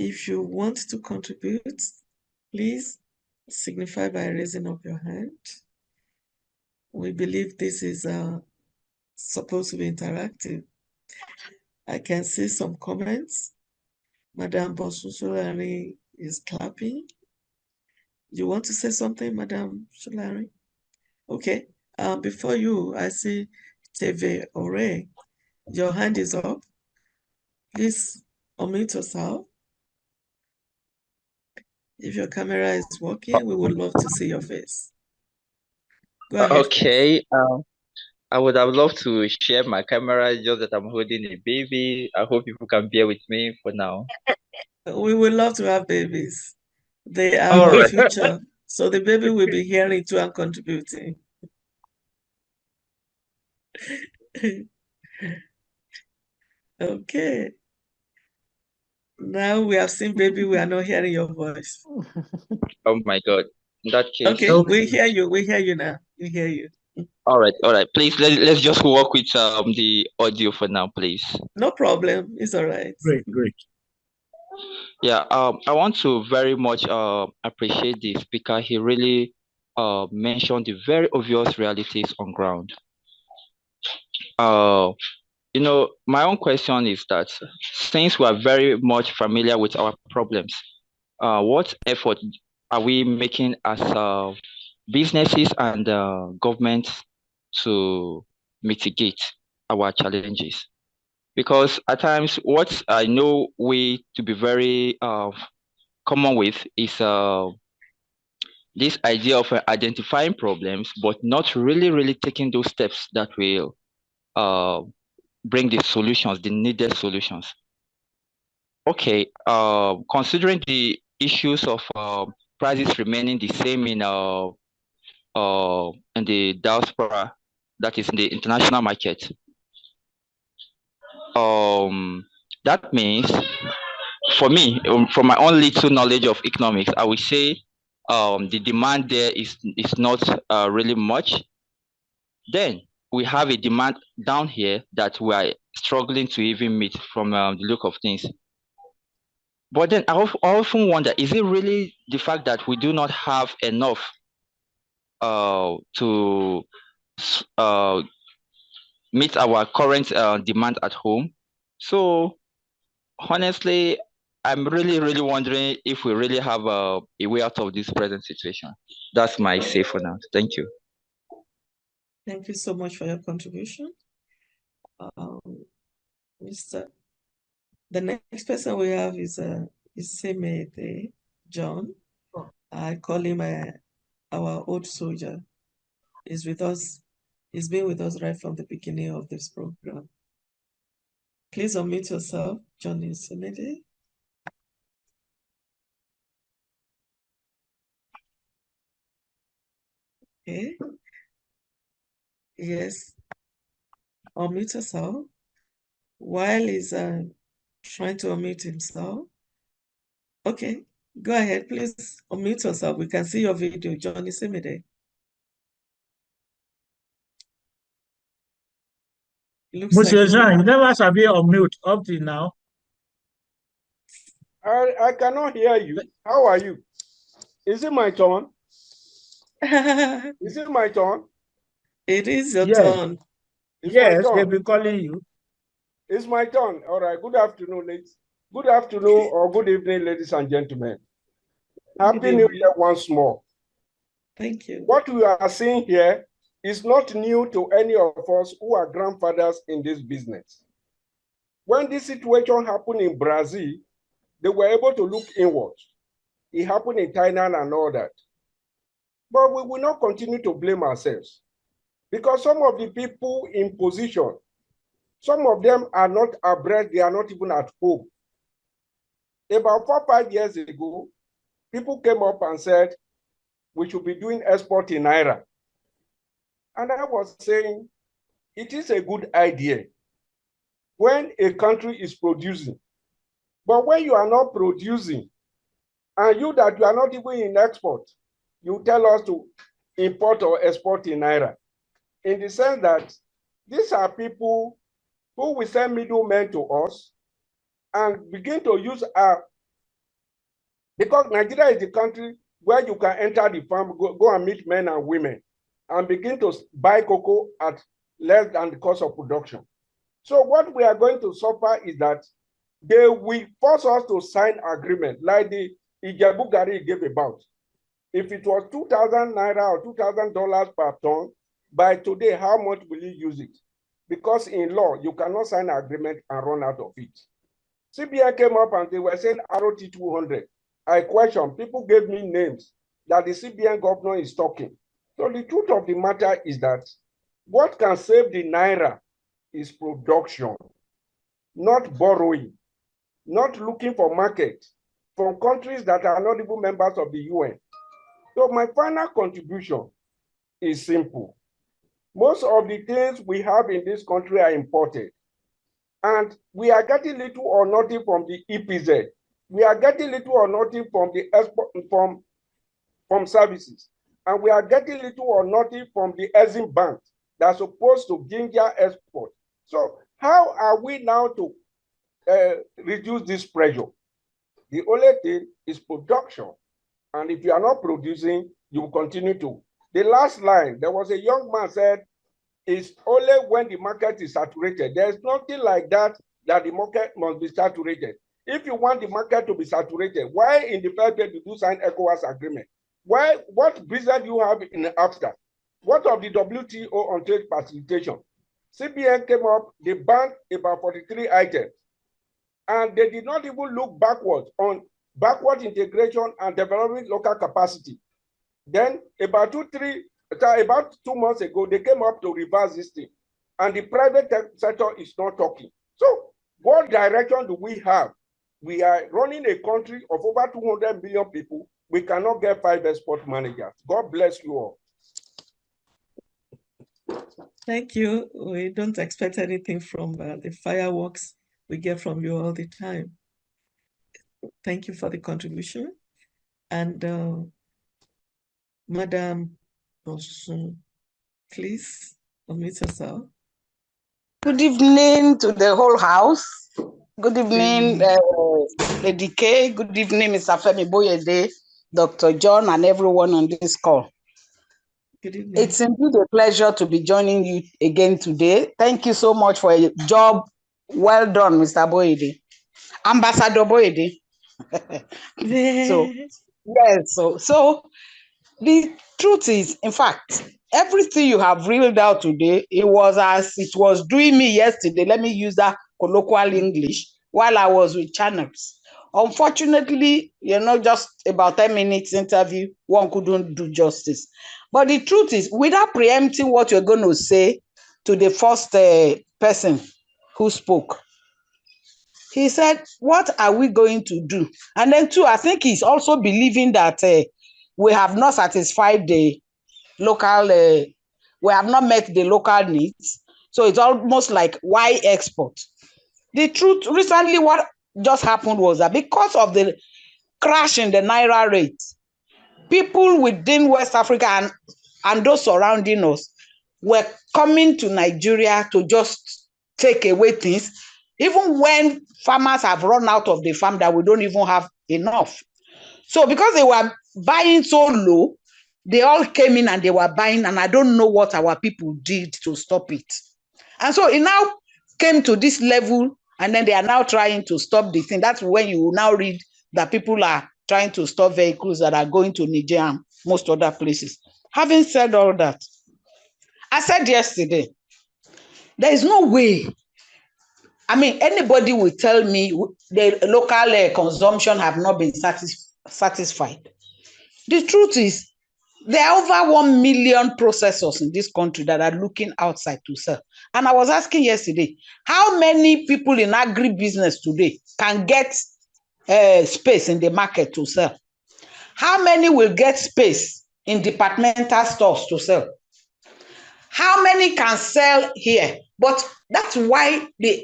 If you want to contribute, please signify by raising up your hand. We believe this is supposed to be interactive. I can see some comments. Madam Bosun is clapping. You want to say something, Madam Solari? Okay. Before you, I see Teve Ore. Your hand is up. Please unmute yourself. If your camera is working, we would love to see your face. Go ahead. Okay. I would have loved to share my camera, just that I'm holding a baby. I hope people can bear with me for now. We would love to have babies. They are All our right. future. So the baby will be hearing too and contributing. Okay. Now we have seen baby, we are not hearing your voice. Oh my God. In that case. Okay, we hear you. We hear you now. We hear you. All right. Please let's just work with the audio for now, please. No problem. It's all right. Great. Yeah. I want to very much appreciate the speaker. He really mentioned the very obvious realities on ground. My own question is that since we are very much familiar with our problems, what effort are we making as businesses and governments to mitigate our challenges? Because at times, what I know we to be very common with is this idea of identifying problems, but not really taking those steps that will bring the solutions, the needed solutions. Okay, considering the issues of prices remaining the same in the diaspora, that is in the international market, that means for me, from my own little knowledge of economics, I would say the demand there is not really much. Then we have a demand down here that we are struggling to even meet from the look of things. But then I often wonder, is it really the fact that we do not have enough to meet our current demand at home? So honestly, I'm really wondering if we really have a way out of this present situation. That's my say for now. Thank you. Thank you so much for your contribution. The next person we have is Semete John. I call him our old soldier. He's with us. He's been with us right from the beginning of this program. Please unmute yourself, John Semete. Okay. Yes. Unmute yourself. While he's trying to unmute himself. Okay. Go ahead, please unmute yourself. We can see your video, Johnny Semede. Monsieur Jean, you never shall be on mute up till now. I cannot hear you. How are you? Is it my turn? Is it my turn? It is your turn. Yes, they've been calling you. It's my turn. All right. Good afternoon, ladies. Good afternoon or good evening, ladies and gentlemen. Happy New Year once more. Thank you. What we are seeing here is not new to any of us who are grandfathers in this business. When this situation happened in Brazil, they were able to look inward. It happened in Thailand and all that. But we will not continue to blame ourselves because some of the people in position, some of them are not abroad, they are not even at home. About 4 or 5 years ago, people came up and said, we should be doing export in Naira. And I was saying, it is a good idea when a country is producing. But when you are not producing, and you that you are not even in export, you tell us to import or export in Naira. In the sense that these are people who will send middlemen to us and begin to use our Because Nigeria is the country where you can enter the farm, go and meet men and women, and begin to buy cocoa at less than the cost of production. So what we are going to suffer is that they will force us to sign agreement like the Ijebu Gari gave about. If it was 2,000 Naira or $2,000 per ton, by today, how much will you use it? Because in law, you cannot sign an agreement and run out of it. CBN came up and they were saying ROT 200. I question, people gave me names that the CBN governor is talking. So the truth of the matter is that what can save the Naira is production, not borrowing, not looking for market from countries that are not even members of the UN. So my final contribution is simple. Most of the things we have in this country are imported. And we are getting little or nothing from the EPZ. We are getting little or nothing from the export, from services. And we are getting little or nothing from the Exim Bank that's supposed to ginger export. So how are we now to reduce this pressure? The only thing is production. And if you are not producing, you will continue to. The last line, there was a young man said, it's only when the market is saturated. There's nothing like that the market must be saturated. If you want the market to be saturated, why in the first place did you sign ECOWAS agreement? Why? What business do you have in AFTA? What of the WTO on trade facilitation? CBN came up, they banned about 43 items. And they did not even look backwards on backward integration and developing local capacity. Then about 2 months ago, they came up to reverse this thing. And the private sector is not talking. So what direction do we have? We are running a country of over 200 million people. We cannot get 5 export managers. God bless you all. Thank you. We don't expect anything from the fireworks we get from you all the time. Thank you for the contribution. And Madam, please unmute yourself. Good evening to the whole house. Good evening, Lady K. Good evening, Mr. Femi Boyede, Dr. John, and everyone on this call. Good evening. It's indeed a pleasure to be joining you again today. Thank you so much for a job well done, Mr. Boyede. Ambassador Boyede. So the truth is, in fact, everything you have reeled out today, it was as it was doing me yesterday. Let me use that colloquial English while I was with channels. Unfortunately, just about 10 minutes interview, one couldn't do justice. But the truth is, without preempting what you're going to say to the first person who spoke, he said, what are we going to do? And then two, I think he's also believing that we have not satisfied the local, we have not met the local needs. So it's almost like, why export? The truth, recently what just happened was that because of the crash in the Naira rate, people within West Africa and those surrounding us were coming to Nigeria to just take away things, even when farmers have run out of the farm that we don't even have enough. So because they were buying so low, they all came in and they were buying, and I don't know what our people did to stop it. And so it now came to this level, and then they are now trying to stop the thing. That's when you will now read that people are trying to stop vehicles that are going to Niger and most other places. Having said all that, I said yesterday, there is no way. I mean, anybody will tell me the local consumption have not been satisfied. The truth is, there are over 1 million processors in this country that are looking outside to sell. And I was asking yesterday, how many people in agribusiness today can get space in the market to sell? How many will get space in departmental stores to sell? How many can sell here? But that's why the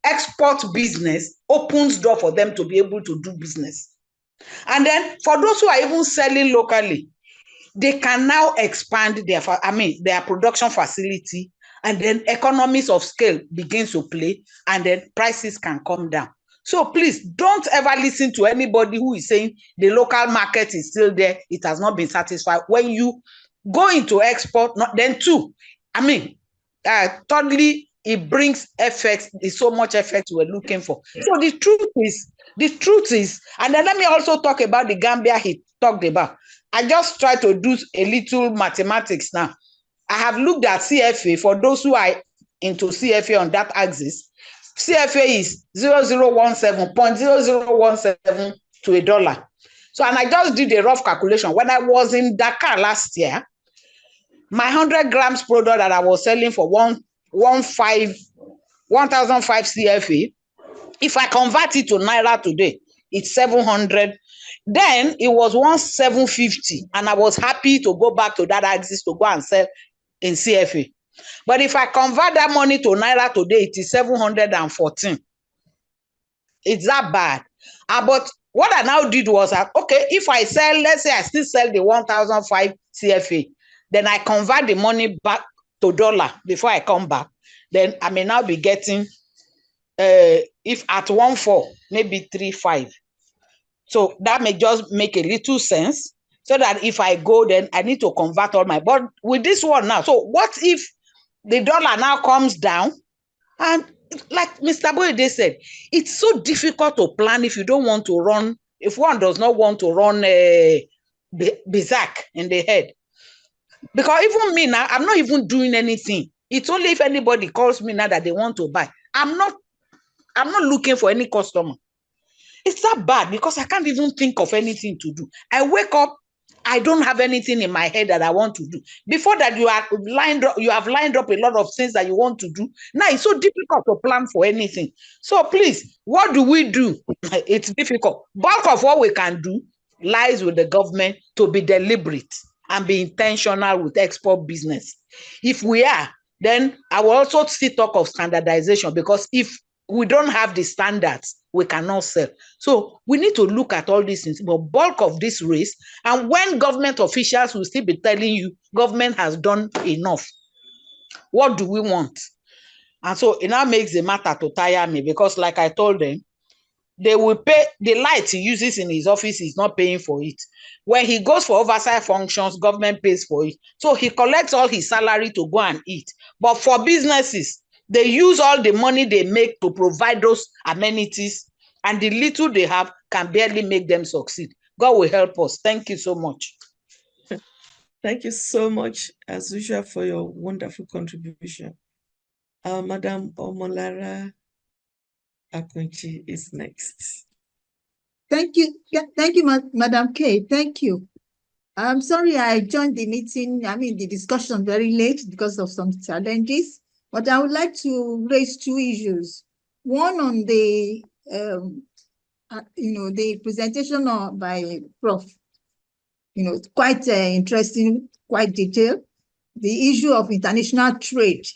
export business opens door for them to be able to do business. And then for those who are even selling locally, they can now expand their production facility, and then economies of scale begins to play, and then prices can come down. So please don't ever listen to anybody who is saying the local market is still there. It has not been satisfied. When you go into export, then two, I mean, thirdly, it brings effects. There's so much effect we're looking for. So the truth is, and then let me also talk about the Gambia he talked about. I just try to do a little mathematics now. I have looked at CFA for those who are into CFA on that axis. CFA is 0.0017 to $1 So, and I just did a rough calculation. When I was in Dakar last year, my 100 grams product that I was selling for 1,005 CFA, if I convert it to Naira today, it's 700. Then it was 1,750, and I was happy to go back to that axis to go and sell in CFA. But if I convert that money to Naira today, it is 714. It's that bad. But what I now did was, okay, if I sell, let's say I still sell the 1,005 CFA, then I convert the money back to dollar before I come back, then I may now be getting, if at 1.4, maybe 3.5. So that may just make a little sense, so that if I go, then I need to convert all my, but with this one now, so what if the dollar now comes down? And like Mr. Boyede said, it's so difficult to plan if you don't want to run, if one does not want to run a berserk in the head. Because even me now, I'm not even doing anything. It's only if anybody calls me now that they want to buy. I'm not looking for any customer. It's that bad because I can't even think of anything to do. I wake up, I don't have anything in my head that I want to do. Before that, you have lined up a lot of things that you want to do. Now it's so difficult to plan for anything. So please, what do we do? It's difficult. Bulk of what we can do lies with the government to be deliberate and be intentional with export business. If we are, then I will also still talk of standardization, because if we don't have the standards, we cannot sell. So we need to look at all these things, but bulk of this race, and when government officials will still be telling you government has done enough, what do we want? And so it now makes the matter to tire me, because like I told them, they will pay the light he uses in his office, he's not paying for it. When he goes for oversight functions, government pays for it. So he collects all his salary to go and eat. But for businesses, they use all the money they make to provide those amenities, and the little they have can barely make them succeed. God will help us. Thank you so much. Thank you so much, as usual, for your wonderful contribution. Madam Omolara Akunchi is next. Thank you. Yeah, thank you, Madam K. Thank you. I'm sorry I joined the meeting, the discussion very late because of some challenges, but I would like to raise two issues. One on the, the presentation by Prof. Quite interesting, quite detailed. The issue of international trade,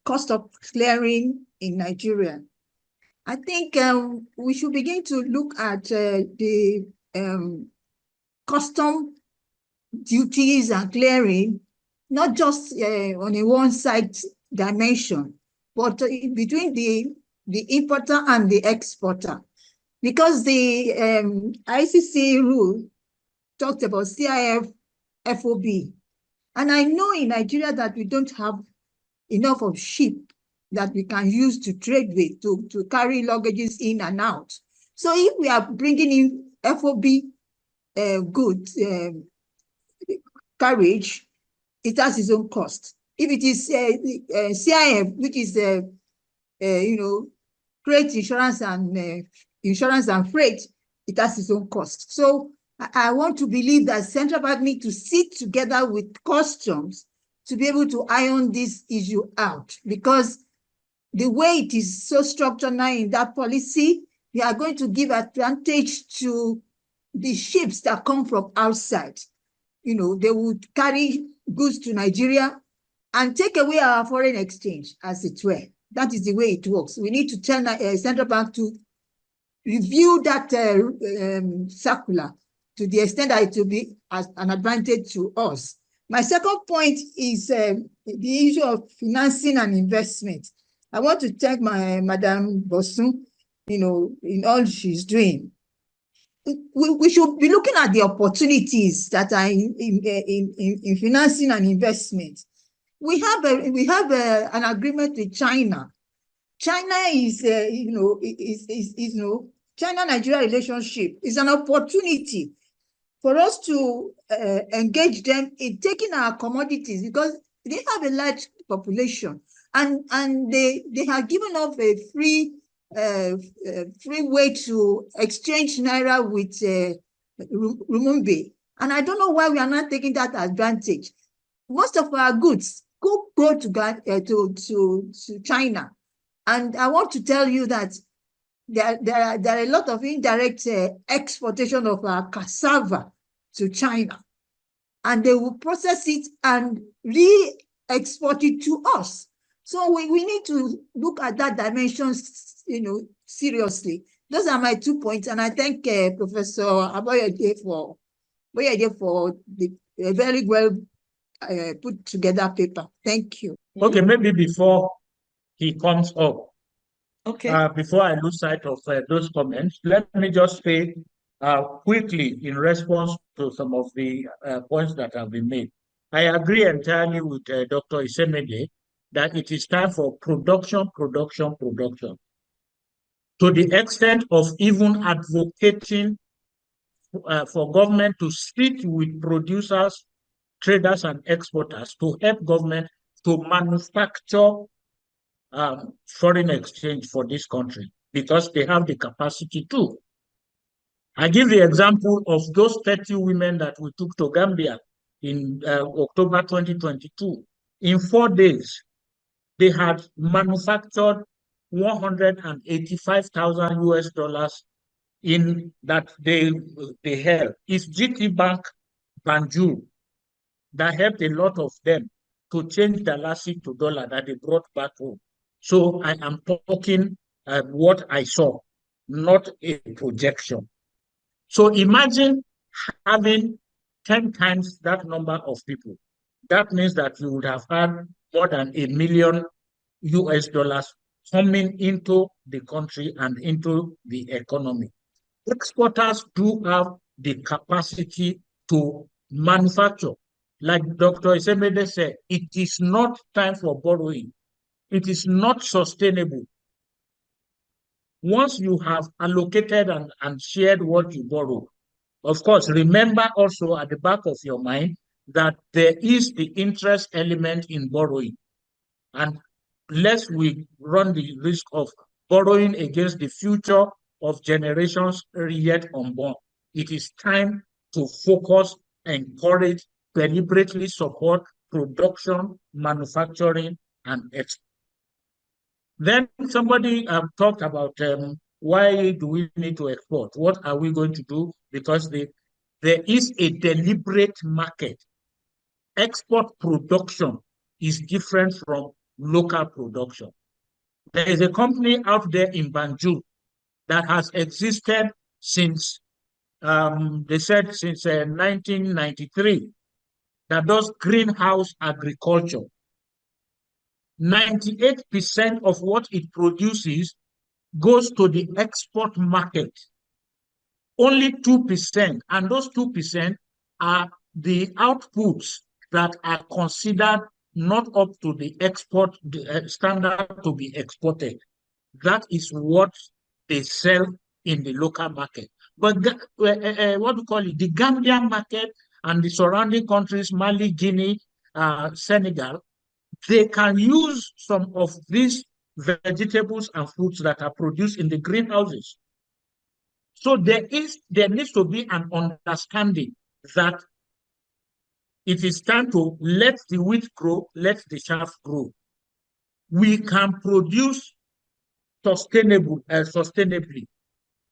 cost of clearing in Nigeria. I think we should begin to look at the custom duties and clearing, not just on a one-side dimension, but between the importer and the exporter. Because the ICC rule talked about CIF FOB. And I know in Nigeria that we don't have enough of ship that we can use to trade with, to carry luggages in and out. So if we are bringing in FOB goods carriage, it has its own cost. If it is CIF, which is freight insurance and freight, it has its own cost. So I want to believe that central bank need to sit together with customs to be able to iron this issue out, because the way it is so structured now in that policy, they are going to give advantage to the ships that come from outside. They would carry goods to Nigeria and take away our foreign exchange, as it were. That is the way it works. We need to tell central bank to review that circular to the extent that it will be as an advantage to us. My second point is the issue of financing and investment. I want to thank Madam Bosun. in all she's doing. We should be looking at the opportunities that are in financing and investment. We have an agreement with China. China is China-Nigeria relationship is an opportunity for us to engage them in taking our commodities, because they have a large population, and they have given us a free way to exchange naira with renminbi, and I don't know why we are not taking that advantage. Most of our goods go to China, and I want to tell you that there are a lot of indirect exportation of our cassava to China, and they will process it and re-export it to us. So we need to look at that dimension, seriously. Those are my 2 points, and I thank Professor Boyede for the very well put together paper. Thank you. Okay, maybe before he comes up, Okay. before I lose sight of those comments, let me just say quickly in response to some of the points that have been made. I agree entirely with Dr. Isemede that it is time for production, to the extent of even advocating for government to sit with producers, traders, and exporters to help government to manufacture foreign exchange for this country, because they have the capacity to. I give the example of those 30 women that we took to Gambia in October 2022. In 4 days, they had manufactured 185,000 US dollars in that they held. It's GT Bank Banjul that helped a lot of them to change the lassie to dollar that they brought back home. So I am talking what I saw, not a projection. So imagine having 10 times that number of people. That means that you would have had more than $1 million US dollars coming into the country and into the economy. Exporters do have the capacity to manufacture. Like Dr. Isemede said, it is not time for borrowing. It is not sustainable. Once you have allocated and shared what you borrow, of course, remember also at the back of your mind that there is the interest element in borrowing. And lest we run the risk of borrowing against the future of generations yet unborn, it is time to focus, encourage, deliberately support production, manufacturing, and export. Then somebody talked about why do we need to export? What are we going to do? Because there is a deliberate market. Export production is different from local production. There is a company out there in Banjul that has existed since, they said since 1993, that does greenhouse agriculture. 98% of what it produces goes to the export market. Only 2%, and those 2% are the outputs that are considered not up to the export standard to be exported. That is what they sell in the local market. But what do you call it? The Gambian market and the surrounding countries, Mali, Guinea, Senegal, they can use some of these vegetables and fruits that are produced in the greenhouses. So there needs to be an understanding that it is time to let the wheat grow, let the chaff grow. We can produce sustainably.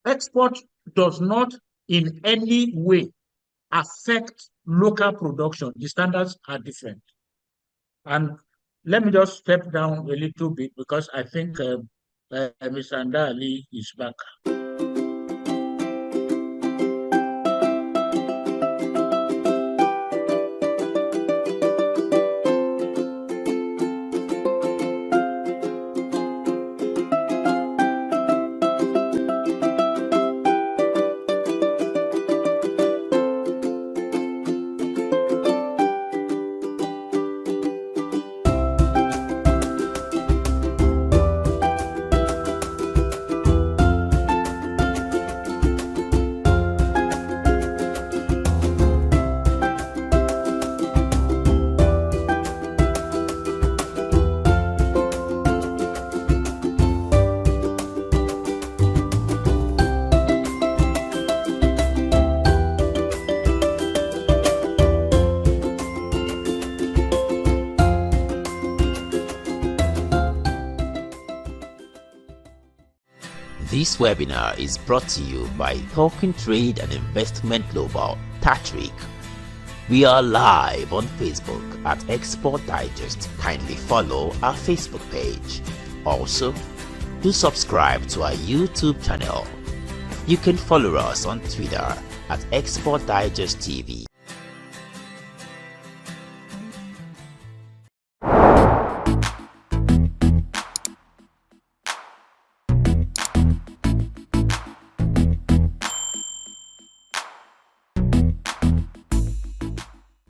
Export does not in any way affect local production. The standards are different. And let me just step down a little bit because I think Mr. Andali is back. This webinar is brought to you by Talking Trade and Investment Global, TATRIG. We are live on Facebook at Export Digest. Kindly follow our Facebook page. Also, do subscribe to our YouTube channel. You can follow us on Twitter at Export Digest TV.